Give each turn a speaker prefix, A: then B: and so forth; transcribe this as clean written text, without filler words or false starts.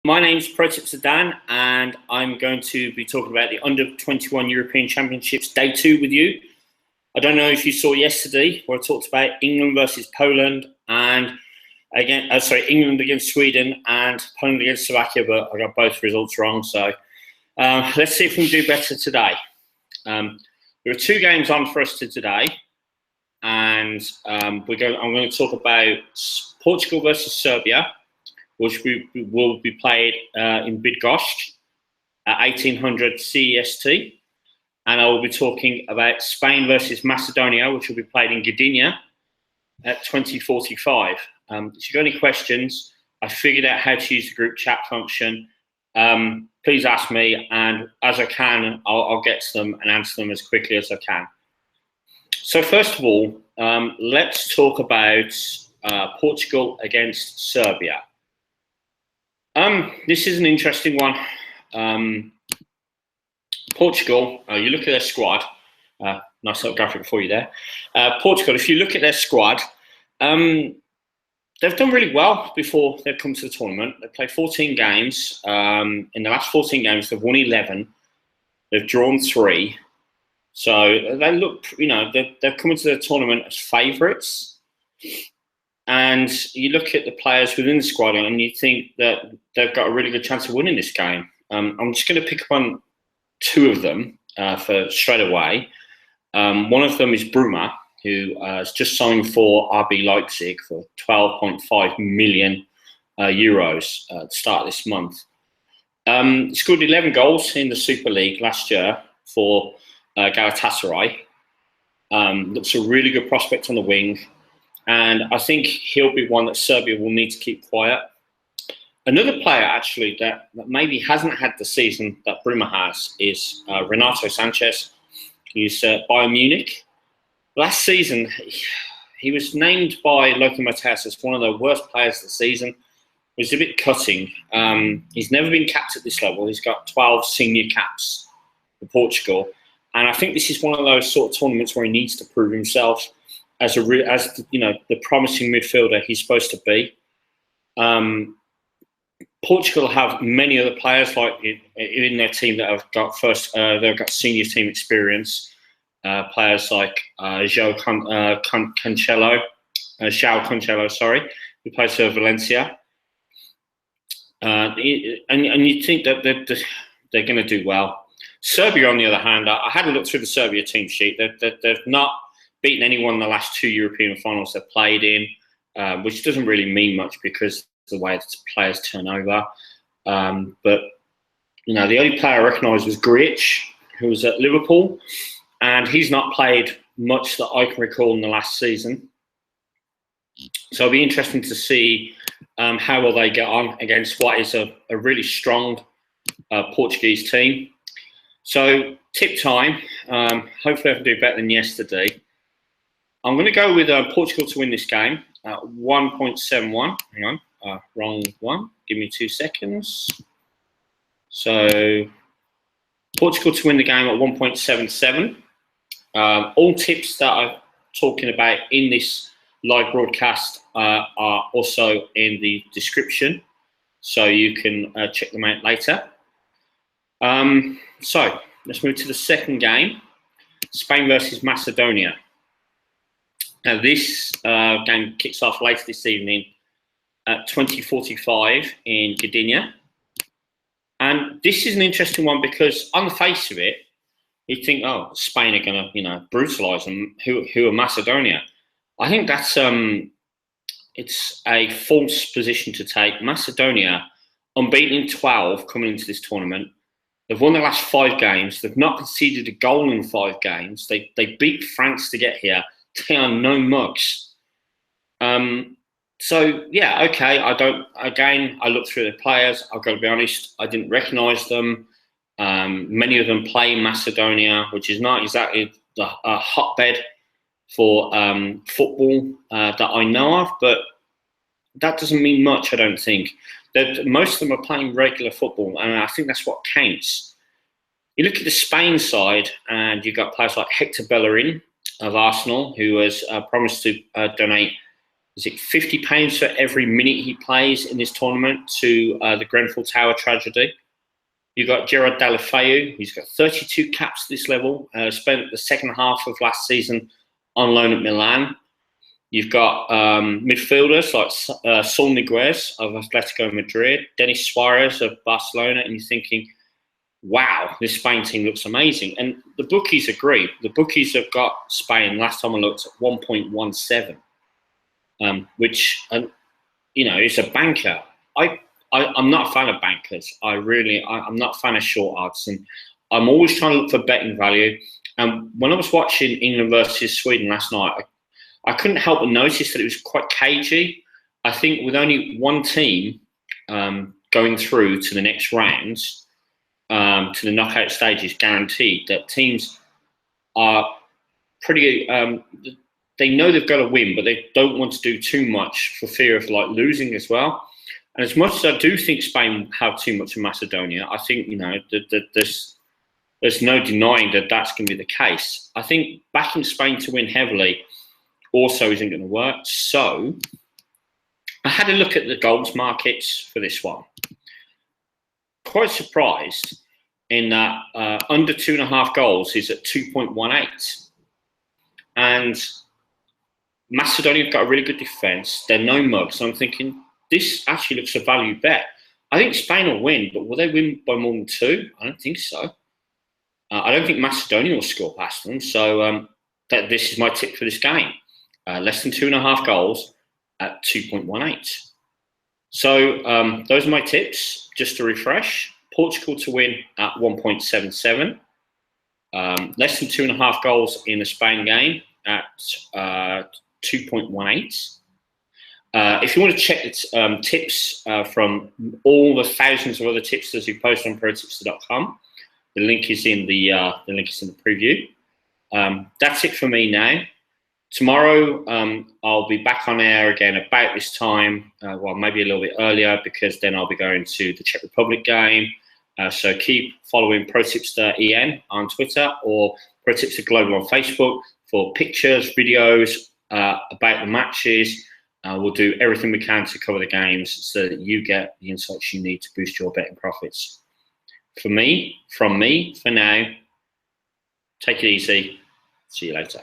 A: My name's Dan, and I'm going to be talking about the Under-21 European Championships Day 2 with you. I don't know if you saw yesterday where I talked about England versus Poland, and England against Sweden and Poland against Slovakia, but I got both results wrong. So let's see if we can do better today. There are two games on for us today, and I'm going to talk about Portugal versus Serbia, which will be played in Bydgoszcz at 1800 CEST. And I will be talking about Spain versus Macedonia, which will be played in Gdynia at 2045. If you've got any questions, I figured out how to use the group chat function. Please ask me, and as I can, I'll get to them and answer them as quickly as I can. So first of all, let's talk about Portugal against Serbia. This is an interesting one. Portugal, you look at their squad, nice little graphic for you there. Portugal, if you look at their squad, they've done really well before they've come to the tournament. They've played 14 games. In the last 14 games, they've won 11. They've drawn 3. So they look, they've come into the tournament as favourites. And you look at the players within the squad and you think that they've got a really good chance of winning this game. I'm just going to pick up on 2 of them for straight away. One of them is Bruma, who has just signed for RB Leipzig for 12.5 million euros at the start of this month. He scored 11 goals in the Super League last year for Galatasaray. Looks a really good prospect on the wing. And I think he'll be one that Serbia will need to keep quiet. Another player, actually, that maybe hasn't had the season that Bruma has is Renato Sanchez. He's Bayern Munich. Last season, he was named by Lothar Matthäus as one of the worst players of the season. He was a bit cutting. He's never been capped at this level. He's got 12 senior caps for Portugal. And I think this is one of those sort of tournaments where he needs to prove himself as the promising midfielder he's supposed to be. Portugal have many other players like in their team that have got they've got senior team experience. Players like João Cancelo, who plays for Valencia. And you think that they're going to do well. Serbia, on the other hand, I had a look through the Serbia team sheet. They've not beaten anyone in the last 2 European finals they've played in, which doesn't really mean much because of the way that players turn over. But the only player I recognised was Grić, who was at Liverpool, and he's not played much that I can recall in the last season. So it'll be interesting to see how will they get on against what is a really strong Portuguese team. So tip time. Hopefully I can do better than yesterday. I'm going to go with Portugal to win this game at 1.71. Hang on, wrong one. Give me 2 seconds. So Portugal to win the game at 1.77. All tips that I'm talking about in this live broadcast are also in the description, so you can check them out later. So let's move to the second game, Spain versus Macedonia. Now this game kicks off later this evening at 20:45 in Gdynia. And this is an interesting one because on the face of it, you think, oh, Spain are going to, brutalise them. Who are Macedonia? I think that's it's a false position to take. Macedonia, unbeaten in 12 coming into this tournament. They've won the last 5 games. They've not conceded a goal in 5 games. They beat France to get here. They are no mugs. So yeah, okay. I looked through the players. I've got to be honest. I didn't recognise them. Many of them play in Macedonia, which is not exactly a hotbed for football that I know of. But that doesn't mean much, I don't think. Most of them are playing regular football, and I think that's what counts. You look at the Spain side, and you've got players like Hector Bellerin of Arsenal, who has promised to donate is it £50 for every minute he plays in this tournament to the Grenfell Tower tragedy. You've got Gerard Deulofeu. He's got 32 caps at this level. Spent the second half of last season on loan at Milan. You've got midfielders like Saul Niguez of Atletico Madrid, Denis Suarez of Barcelona, and you're thinking, wow, this Spain team looks amazing. And the bookies agree. The bookies have got Spain, last time I looked, at 1.17, which, you know, is a banker. I'm not a fan of bankers. I'm not a fan of short odds, and I'm always trying to look for betting value. And when I was watching England versus Sweden last night, I couldn't help but notice that it was quite cagey. I think with only one team going through to the next rounds, to the knockout stages, guaranteed, that teams are pretty. They know they've got to win, but they don't want to do too much for fear of like losing as well. And as much as I do think Spain have too much in Macedonia, I think, you know, there's no denying that that's going to be the case. I think backing Spain to win heavily also isn't going to work. So I had a look at the goals markets for this one. Quite surprised in that under 2.5 goals is at 2.18. And Macedonia have got a really good defence. They're no mugs. So I'm thinking, this actually looks a value bet. I think Spain will win, but will they win by more than 2? I don't think so. I don't think Macedonia will score past them. So this is my tip for this game. Less than 2.5 goals at 2.18. So those are my tips. Just to refresh, Portugal to win at 1.77. Less than 2.5 goals in a Spain game at 2.18. If you want to check the tips from all the thousands of other tipsters who post on protipster.com, the link is in the preview. That's it for me now. Tomorrow I'll be back on air again about this time, well, maybe a little bit earlier, because then I'll be going to the Czech Republic game. So keep following ProTipster EN on Twitter or ProTipster Global on Facebook for pictures, videos about the matches. We'll do everything we can to cover the games so that you get the insights you need to boost your betting profits. From me, for now, take it easy. See you later.